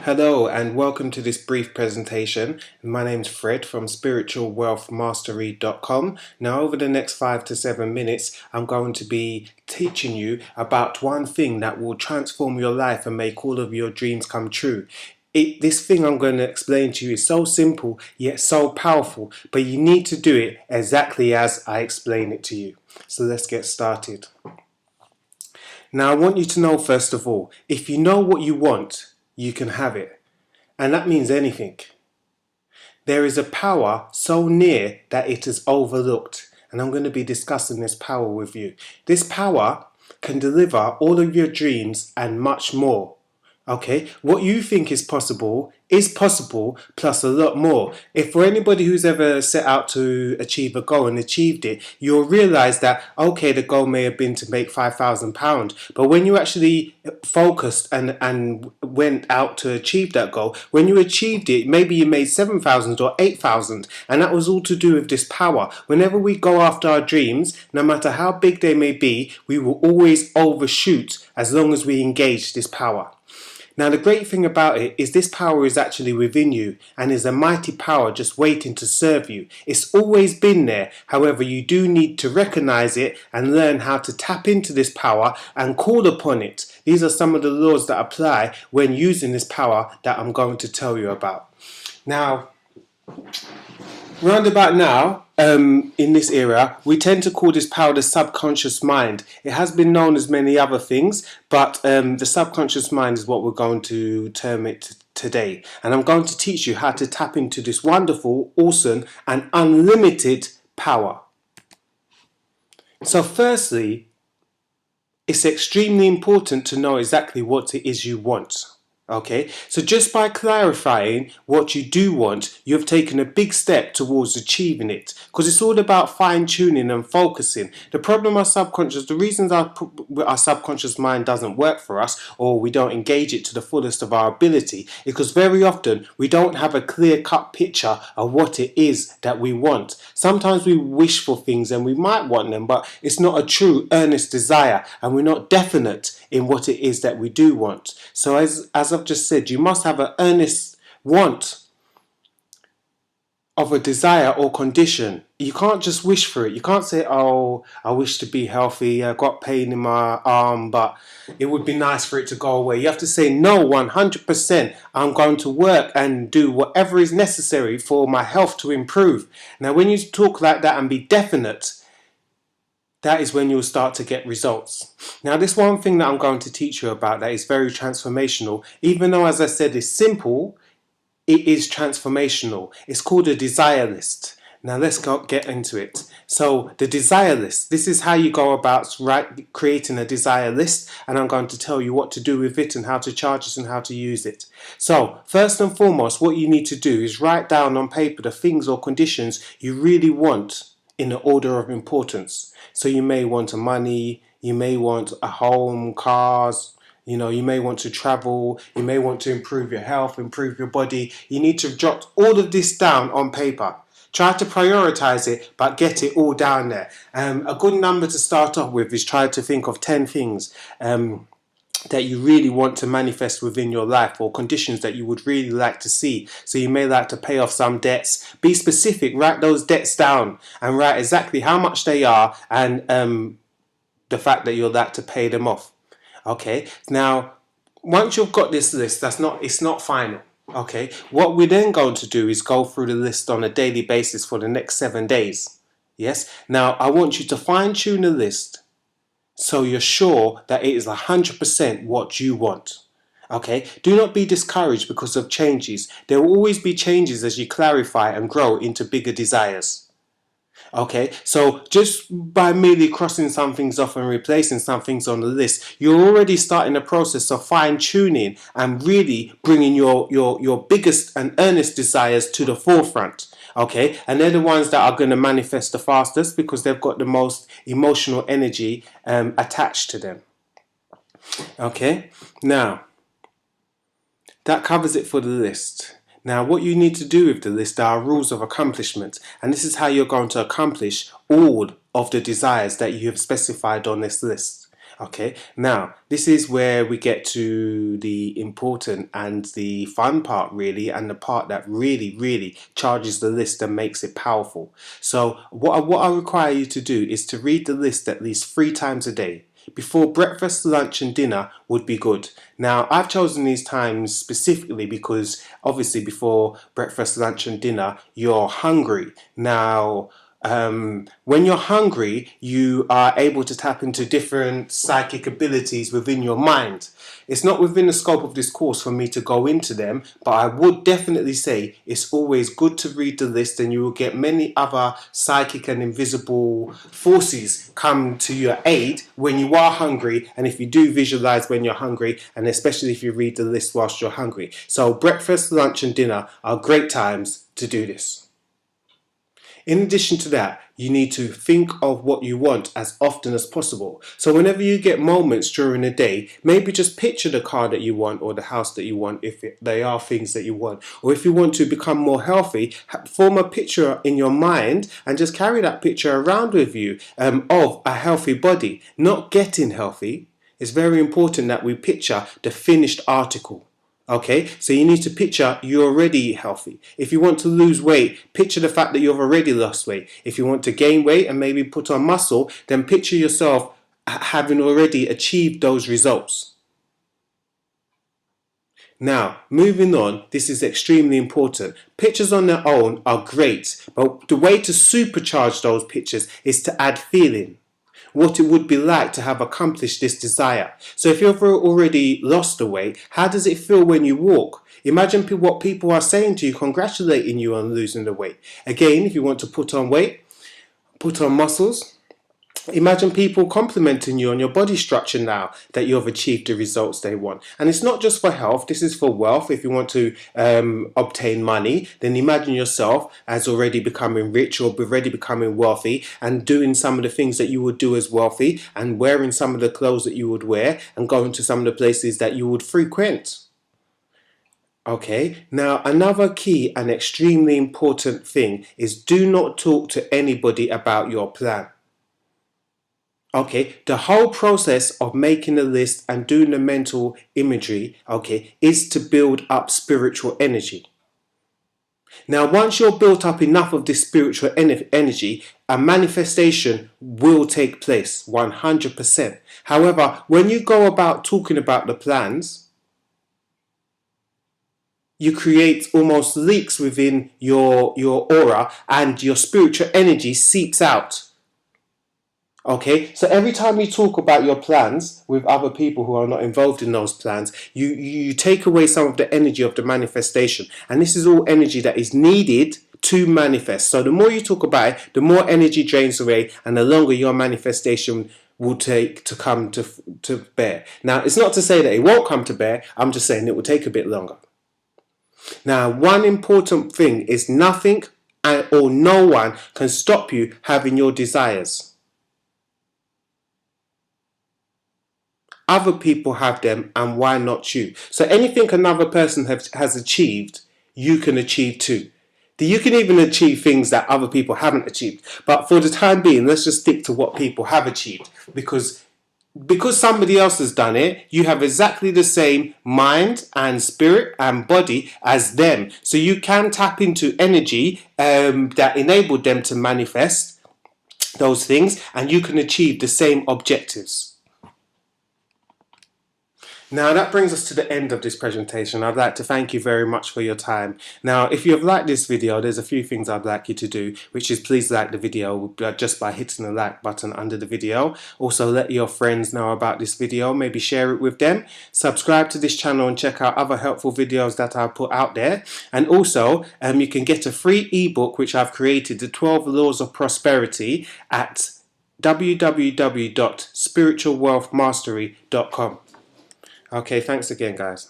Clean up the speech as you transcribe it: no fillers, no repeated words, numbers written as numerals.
Hello and welcome to this brief presentation. My name's Fred from spiritualwealthmastery.com. Now over the next 5 to 7 minutes I'm going to be teaching you about one thing that will transform your life and make all of your dreams come true. This thing I'm going to explain to you is so simple yet so powerful, but you need to do it exactly as I explain it to you. So let's get started. Now I want you to know first of all, if you know what you want, you can have it. And that means anything. There is a power so near that it is overlooked. And I'm going to be discussing this power with you. This power can deliver all of your dreams and much more. Okay, what you think is possible plus a lot more. If for anybody who's ever set out to achieve a goal and achieved it, you'll realize that okay, the goal may have been to make £5,000, but when you actually focused and went out to achieve that goal, when you achieved it, maybe you made 7,000 or 8,000, and that was all to do with this power. Whenever we go after our dreams, no matter how big they may be, we will always overshoot as long as we engage this power. Now the great thing about it is this power is actually within you and is a mighty power just waiting to serve you. It's always been there, however you do need to recognize it and learn how to tap into this power and call upon it. These are some of the laws that apply when using this power that I'm going to tell you about. Now, round about now, in this era, we tend to call this power the subconscious mind. It has been known as many other things, but the subconscious mind is what we're going to term it today. And I'm going to teach you how to tap into this wonderful, awesome, and unlimited power. So firstly, it's extremely important to know exactly what it is you want. Okay, so just by clarifying what you do want, you have taken a big step towards achieving it, because it's all about fine-tuning and focusing. The problem the reasons our subconscious mind doesn't work for us, or we don't engage it to the fullest of our ability, is because very often we don't have a clear-cut picture of what it is that we want. Sometimes we wish for things and we might want them, but it's not a true earnest desire, and we're not definite in what it is that we do want. So as I've just said, you must have an earnest want of a desire or condition. You can't just wish for it. You can't say, oh, I wish to be healthy, I got pain in my arm, but it would be nice for it to go away. You have to say, no, 100%, I'm going to work and do whatever is necessary for my health to improve. Now, when you talk like that and be definite, that is when you'll start to get results. Now, this one thing that I'm going to teach you about that is very transformational, even though, as I said, it's simple, it is transformational. It's called a desire list. Now, let's get into it. So, the desire list, this is how you go about creating a desire list, and I'm going to tell you what to do with it and how to charge it and how to use it. So, first and foremost, what you need to do is write down on paper the things or conditions you really want in the order of importance. So you may want money, you may want a home, cars, you may want to travel, you may want to improve your health, improve your body. You need to jot all of this down on paper. Try to prioritize it, but get it all down there. A good number to start off with is try to think of 10 things that you really want to manifest within your life, or conditions that you would really like to see. So you may like to pay off some debts. Be specific, write those debts down and write exactly how much they are and the fact that you'd like to pay them off. Okay, now once you've got this list, it's not final. Okay, what we're then going to do is go through the list on a daily basis for the next 7 days. Yes, now I want you to fine-tune the list so you're sure that it is 100% what you want. Okay, do not be discouraged because of changes. There will always be changes as you clarify and grow into bigger desires. Okay, so just by merely crossing some things off and replacing some things on the list, you're already starting the process of fine-tuning and really bringing your biggest and earnest desires to the forefront. Okay, and they're the ones that are going to manifest the fastest because they've got the most emotional energy attached to them. Okay, now that covers it for the list. Now, what you need to do with the list are rules of accomplishment, and this is how you're going to accomplish all of the desires that you have specified on this list. Okay, now this is where we get to the important and the fun part, really, and the part that really charges the list and makes it powerful. So what I require you to do is to read the list at least 3 times a day. Before breakfast, lunch and dinner would be good. Now I've chosen these times specifically because obviously before breakfast, lunch and dinner you're hungry. Now when you're hungry, you are able to tap into different psychic abilities within your mind. It's not within the scope of this course for me to go into them, but I would definitely say it's always good to read the list, and you will get many other psychic and invisible forces come to your aid when you are hungry, and if you do visualize when you're hungry, and especially if you read the list whilst you're hungry. So breakfast, lunch and dinner are great times to do this. In addition to that, you need to think of what you want as often as possible. So whenever you get moments during the day, maybe just picture the car that you want or the house that you want, if they are things that you want. Or if you want to become more healthy, form a picture in your mind and just carry that picture around with you of a healthy body, not getting healthy. It's very important that we picture the finished article. Okay, so you need to picture you're already healthy. If you want to lose weight, picture the fact that you've already lost weight. If you want to gain weight and maybe put on muscle, then picture yourself having already achieved those results. Now, moving on, this is extremely important. Pictures on their own are great, but the way to supercharge those pictures is to add feeling. What it would be like to have accomplished this desire. So if you've already lost the weight, how does it feel when you walk? Imagine what people are saying to you, congratulating you on losing the weight. Again, if you want to put on weight, put on muscles. Imagine people complimenting you on your body structure now that you have achieved the results they want. And it's not just for health, this is for wealth. If you want to obtain money, then imagine yourself as already becoming rich or already becoming wealthy and doing some of the things that you would do as wealthy and wearing some of the clothes that you would wear and going to some of the places that you would frequent. Okay, now another key and extremely important thing is do not talk to anybody about your plan. Okay, the whole process of making a list and doing the mental imagery, okay, is to build up spiritual energy. Now, once you're built up enough of this spiritual energy, a manifestation will take place 100%. However, when you go about talking about the plans, you create almost leaks within your aura and your spiritual energy seeps out. Okay, so every time you talk about your plans with other people who are not involved in those plans, you take away some of the energy of the manifestation. And this is all energy that is needed to manifest. So the more you talk about it, the more energy drains away and the longer your manifestation will take to come to bear. Now, it's not to say that it won't come to bear. I'm just saying it will take a bit longer. Now, one important thing is nothing or no one can stop you having your desires. Other people have them, and why not you? So anything another person has achieved, you can achieve too. You can even achieve things that other people haven't achieved. But for the time being, let's just stick to what people have achieved. Because somebody else has done it, you have exactly the same mind and spirit and body as them. So you can tap into energy that enabled them to manifest those things, and you can achieve the same objectives. Now that brings us to the end of this presentation. I'd like to thank you very much for your time. Now, if you have liked this video, there's a few things I'd like you to do, which is please like the video just by hitting the like button under the video. Also, let your friends know about this video, maybe share it with them. Subscribe to this channel and check out other helpful videos that I put out there. And also, you can get a free ebook which I've created, The 12 Laws of Prosperity, at www.spiritualwealthmastery.com. Okay, thanks again, guys.